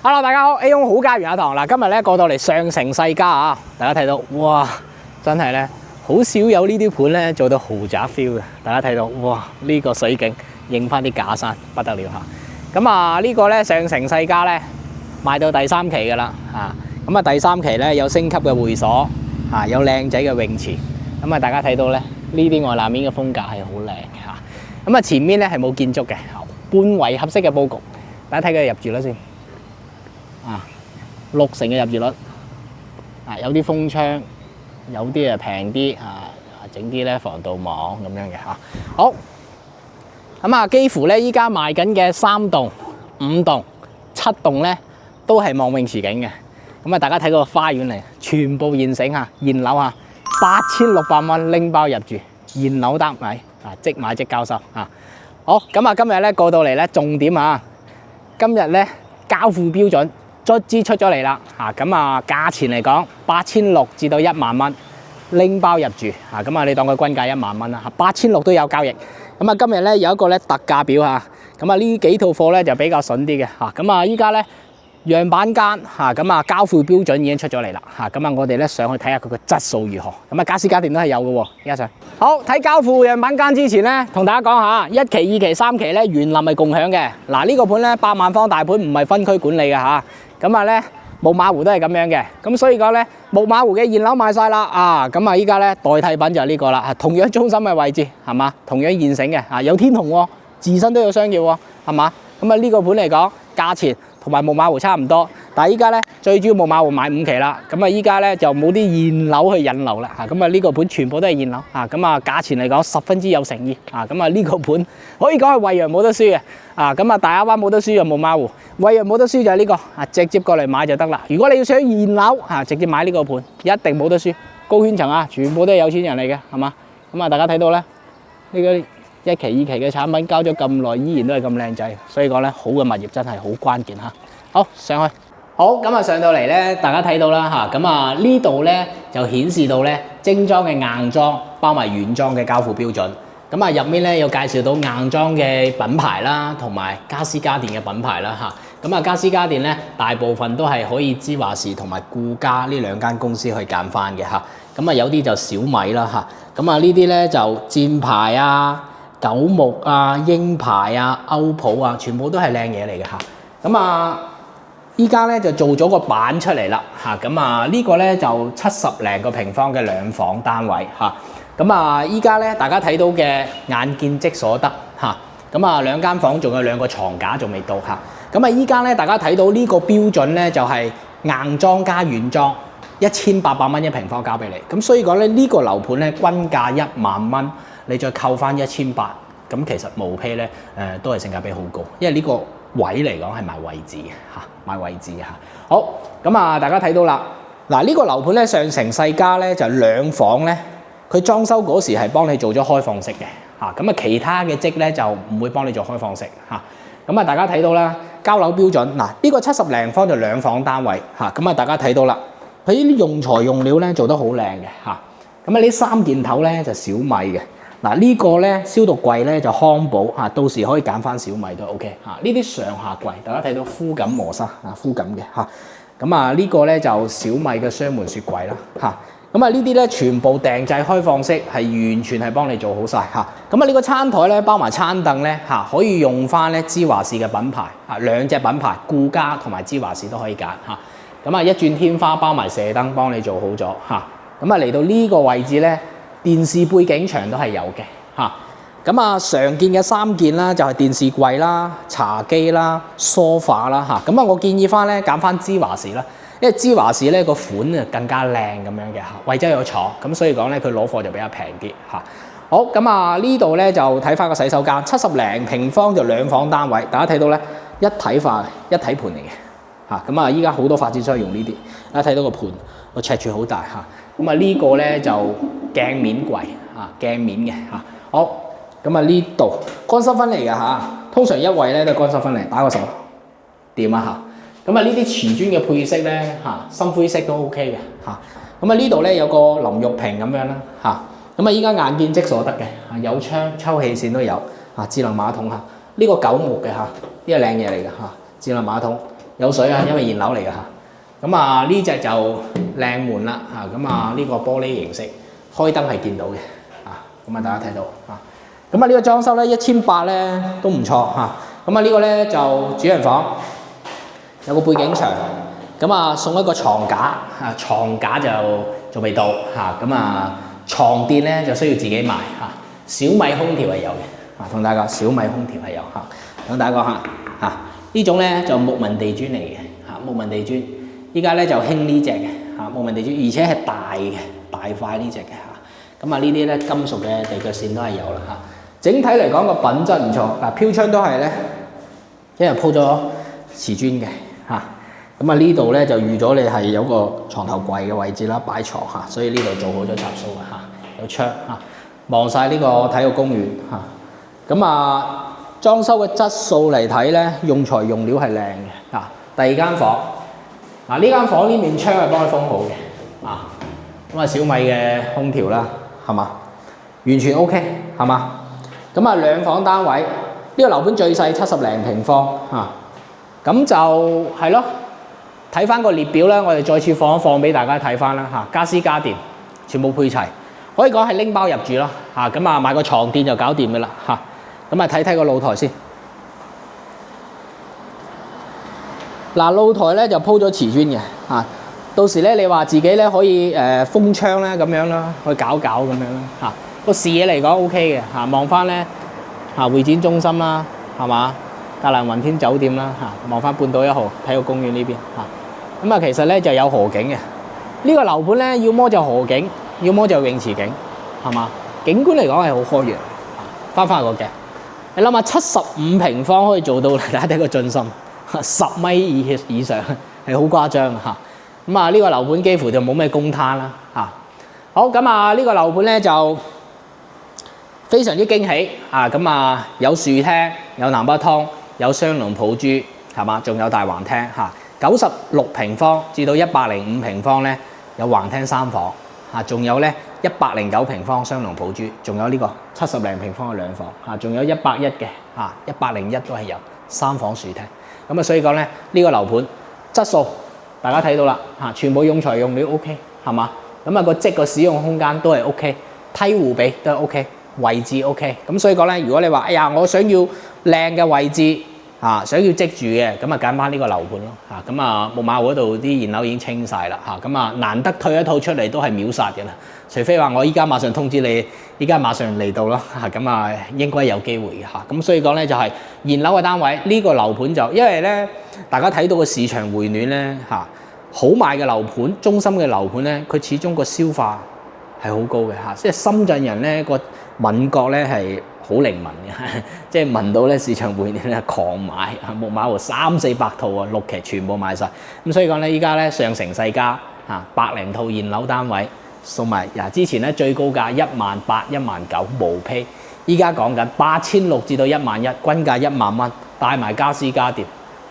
Hello， 大家好 ，A 空好家園阿堂嗱，今日咧過到嚟上城世家啊，大家睇到哇，真係咧好少有呢啲盤咧做到豪宅 feel 嘅，大家睇到哇呢個水景影翻啲假山不得了嚇。咁啊呢個咧上城世家咧賣到第3期㗎啦嚇，咁啊第3期咧有升級嘅會所嚇，有靚仔嘅泳池，咁啊大家睇到咧呢啲外立面嘅風格係好靚嘅嚇，咁啊前面咧係冇建築嘅，半圍合式嘅佈局，大家睇佢入住率先。60成嘅入住率，有啲風窗，有啲平啲整啲咧防盜網咁樣嘅嚇。好，咁啊幾乎咧依家賣緊嘅3棟、5棟、7棟咧都係望泳池景嘅。咁啊大家睇個花園嚟，全部現成嚇，現樓嚇，8600蚊拎包入住，現樓單位即買即交收嚇。好，咁啊今日咧過到嚟咧重點啊，今日咧交付標準。卒之出咗嚟啦嚇，咁啊價錢嚟講8600至到1萬蚊拎包入住嚇，咁啊你當佢均價1萬蚊啦嚇，8600都有交易。咁啊今日咧有一個咧特價表嚇，咁啊呢幾套貨咧就比較筍啲嘅嚇，咁啊依家咧樣板間嚇，咁啊交付標準已經出咗嚟啦嚇，咁啊我哋咧上去睇下佢個質素如何。咁啊家私家電都係有嘅喎，依家上好睇交付樣板間之前咧，同大家講下1期、2期、3期咧園林係共享嘅。嗱呢個盤咧8萬方大盤唔係分區管理嘅嚇。咁啊咧，木馬湖都係咁樣嘅，咁所以講咧，木馬湖嘅現樓賣晒啦啊！咁啊，依家咧代替品就係呢個啦，同樣中心嘅位置係嘛，同樣現成嘅啊，有天虹喎，自身都有商業喎，係嘛？咁啊呢個盤嚟講，價錢同埋木馬湖差唔多，但係依家咧最主要木馬湖買5期啦，咁啊依家咧就冇啲現樓去引流啦嚇，咁啊呢個盤全部都係現樓啊，咁啊價錢嚟講十分之有誠意啊，咁啊呢個盤可以講係惠陽冇得輸嘅啊，咁啊大亞灣冇得輸就木馬湖。惠陽冇得輸就係呢個啊，直接過嚟買就得啦。如果你要想現樓啊，直接買呢個盤，一定冇得輸。高圈層啊，全部都係有錢人嚟嘅，係嘛？咁啊，大家睇到咧，呢個1期、2期嘅產品交咗咁耐，依然都係咁靚仔，所以講咧，好嘅物業真係好關鍵嚇。好，上去。好，咁啊上到嚟咧，大家睇到啦嚇，咁啊呢度咧就顯示到咧精裝嘅硬裝包埋軟裝嘅交付標準。咁啊入面咧有介紹到硬裝嘅品牌啦，同埋家私家電嘅品牌啦嚇。咁啊，家私家電咧，大部分都係可以芝華士同埋顧家呢2間公司去揀翻嘅嚇。咁啊，有啲就小米啦嚇。咁啊，呢啲咧就箭牌啊、九牧啊、英牌啊、歐普啊，全部都係靚嘢嚟嘅嚇。咁啊，依家咧就做咗個板出嚟啦嚇。咁啊，呢個咧就70零個平方嘅2房單位嚇。咁啊，依家咧大家睇到嘅眼見即所得嚇。咁啊，2間房仲有2個床架仲未到嚇。咁啊，依家咧，大家睇到呢個標準咧，就係硬裝加軟裝，1800蚊1平方交俾你。咁所以講咧，呢個樓盤咧，均價1萬蚊，你再扣翻1800，咁其實無批咧，都係性價比好高，因為呢個位嚟講係賣位置嘅嚇，賣位置嘅嚇。好，咁啊，大家睇到啦，嗱呢個樓盤咧，上城世家咧就2房咧，佢裝修嗰時係幫你做咗開放式嘅嚇，咁啊其他嘅則咧就唔會幫你做開放式嚇。咁啊，大家睇到啦，交樓標準嗱，呢個70零方就2房單位嚇，咁啊，大家睇到啦，佢呢啲用材用料咧做得好靚嘅嚇，咁啊呢3件頭咧就小米嘅，嗱呢個咧消毒櫃咧就康寶嚇，到時可以揀翻小米都 OK 嚇，呢啲上下櫃大家睇到膚感磨砂啊，膚感嘅嚇，咁啊呢個咧就小米嘅雙門雪櫃啦嚇。咁啊呢啲咧全部訂製開放式，係完全係幫你做好晒嚇。咁啊呢個餐台咧包埋餐凳咧嚇，可以用翻咧芝華士嘅品牌嚇，2隻品牌顧家同埋芝華士都可以揀嚇。咁啊一轉天花包埋射燈幫你做好咗嚇。咁啊嚟到呢個位置咧，電視背景牆都係有嘅嚇。咁啊常見嘅3件啦，就係電視櫃啦、茶几啦、梳化啦嚇。咁啊我建議翻咧揀翻芝華士啦。因為芝華士咧個款啊更加靚咁樣嘅嚇，惠州有廠，咁所以講咧佢攞貨就比較平啲嚇。好，咁啊呢度咧就睇翻個洗手間，70零平方就2房單位，大家睇到咧一體化一體盤嚟嘅嚇。咁啊依家好多發展商用呢啲，大家睇到個盤個尺寸好大嚇。咁啊呢個咧就鏡面櫃嚇，鏡面嘅嚇。好，咁啊呢度乾濕分離嘅嚇，通常一位咧都乾濕分離，打個手掂啊嚇。咁啊呢啲瓷磚嘅配色咧嚇，深灰色都 OK 嘅嚇。咁啊呢度咧有個淋浴屏咁樣啦嚇。咁啊依家眼見即所得嘅嚇，有窗抽氣扇都有嚇，智能馬桶嚇。呢個9木嘅嚇，呢個靚嘢嚟嘅嚇，智能馬桶。有水啊，因為現樓嚟嘅嚇。咁啊呢隻就靚門啦嚇，咁啊呢個玻璃形式，開燈係見到嘅啊。咁啊大家睇到啊。咁啊呢個裝修咧1800咧都唔錯嚇。咁啊呢個咧就主人房，有個背景牆。咁啊送一個床架啊，床架就仲未到嚇。咁啊床墊咧就需要自己買嚇。小米空調係有嘅啊，同大家講小米空調係有嚇。同大家講下嚇，呢種咧就木紋地磚嚟嘅嚇，木紋地磚。依家咧就興呢隻嘅嚇，木紋地磚，而且係大嘅大塊呢隻嘅嚇。咁啊呢啲咧金屬嘅地腳線都係有啦嚇。整體嚟講個品質唔錯嗱，飄窗都係咧，因為鋪咗瓷磚嘅嚇。咁啊呢度咧就預咗你係有個床頭櫃嘅位置啦，擺床嚇，所以呢度做好咗插蘇嘅嚇，有窗嚇，望晒呢個體育公園嚇。咁啊裝修嘅質素嚟睇咧，用材用料係靚嘅嚇。第二間房嗱，呢間房呢面窗係幫佢封好嘅啊。咁啊小米嘅空調啦，係嘛？完全 OK 係嘛？咁啊兩房單位，呢個樓盤最細70零平方嚇。咁就係咯。睇翻個列表咧，我哋再次放一放俾大家睇翻啦嚇，家私家電全部配齊，可以講係拎包入住咯嚇。咁啊買個床墊就搞掂嘅啦嚇。咁啊睇睇個露台先。嗱露台咧就鋪咗瓷磚嘅嚇，到時咧你話自己咧可以封窗咧咁樣啦，去搞咁樣啦嚇。個視野嚟講 OK 嘅嚇，望翻咧嚇會展中心啦，係嘛？格蘭雲天酒店啦嚇，望翻半島1號體育公園呢邊嚇。咁啊，其實咧就有河景嘅。呢個樓盤咧，要麼就河景，要麼就泳池景，係嘛？景觀嚟講係好開揚。翻返個鏡，你諗下75平方可以做到，大家睇個進深10米以上，係好誇張嚇。咁啊，呢個樓盤幾乎就冇咩公攤啦嚇。好，咁啊，呢個樓盤咧就非常之驚喜啊！咁啊，有樹廳，有南北通，有雙龍抱珠，係嘛？仲有大橫廳嚇。96平方至到105平方咧，有橫廳3房嚇，仲有咧109平方雙龍抱珠，仲有呢個70零平方嘅2房嚇，仲有110嘅嚇，101都係有3房樹廳。咁啊，所以講咧呢個樓盤質素大家睇到啦嚇，全部用材用料 OK 係嘛？咁啊個積個使用空間都係 OK， 梯戶比都係 OK， 位置 OK。咁所以講咧，如果你話哎呀我想要靚嘅位置，想要積住嘅，咁啊揀翻呢個樓盤咯嚇，咁啊木馬湖嗰度啲現樓已經清晒啦嚇，咁啊難得退一套出嚟都係秒殺嘅啦，除非話我依家馬上通知你，依家馬上嚟到咯嚇，咁啊應該有機會嘅嚇，咁所以講咧就係現樓嘅單位呢個樓盤就因為咧大家睇到個市場回暖咧嚇，好賣嘅樓盤，中心嘅樓盤咧，佢始終個消化係好高嘅嚇，即係深圳人咧個敏覺咧係好靈敏嘅，即係聞到咧市場回暖咧狂買，木馬湖300-400套啊，6期全部賣晒。咁所以講咧依家咧上城世家100零套現樓單位送埋，之前咧最高價18000、19000無批，依家講緊8600至到11000，均價10000蚊，帶埋家私家電，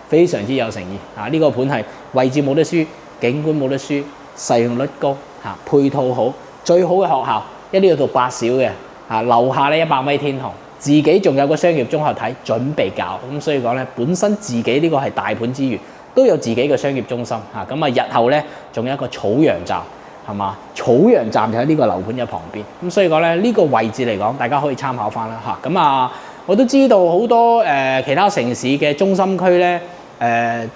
非常之有誠意呢個盤係位置冇得輸，景觀冇得輸，使用率高配套好，最好嘅學校一定要讀8小嘅。樓下咧100米天虹，自己仲有個商業綜合體準備搞，咁所以講咧，本身自己呢個係大盤之餘，都有自己嘅商業中心嚇，咁啊日後咧仲有一個草陽站，係嘛？草陽站就喺呢個樓盤嘅旁邊，咁所以講咧呢個位置嚟講，大家可以參考翻啦嚇。咁啊，我都知道好多其他城市嘅中心區咧，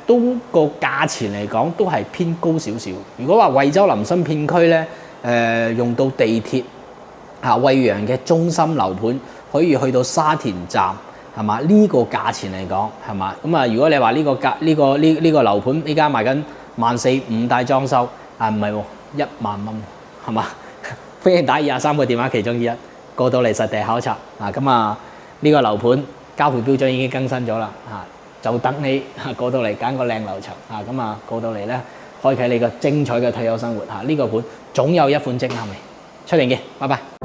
都個價錢嚟講都係偏高少少。如果話惠州林森片區咧，用到地鐵。惠陽嘅中心樓盤可以去到沙田站，係嘛？呢個價錢嚟講係嘛？咁啊，如果你話呢個價呢個樓盤依家賣緊14500帶裝修，唔係喎，10000蚊係嘛？歡迎打23個電話其中之一過到嚟實地考察咁啊！呢個樓盤交配標準已經更新咗啦就等你過到嚟揀個靚樓層咁啊過到嚟咧，開啟你個精彩嘅退休生活呢個盤總有一款精啱你，出年見，拜拜。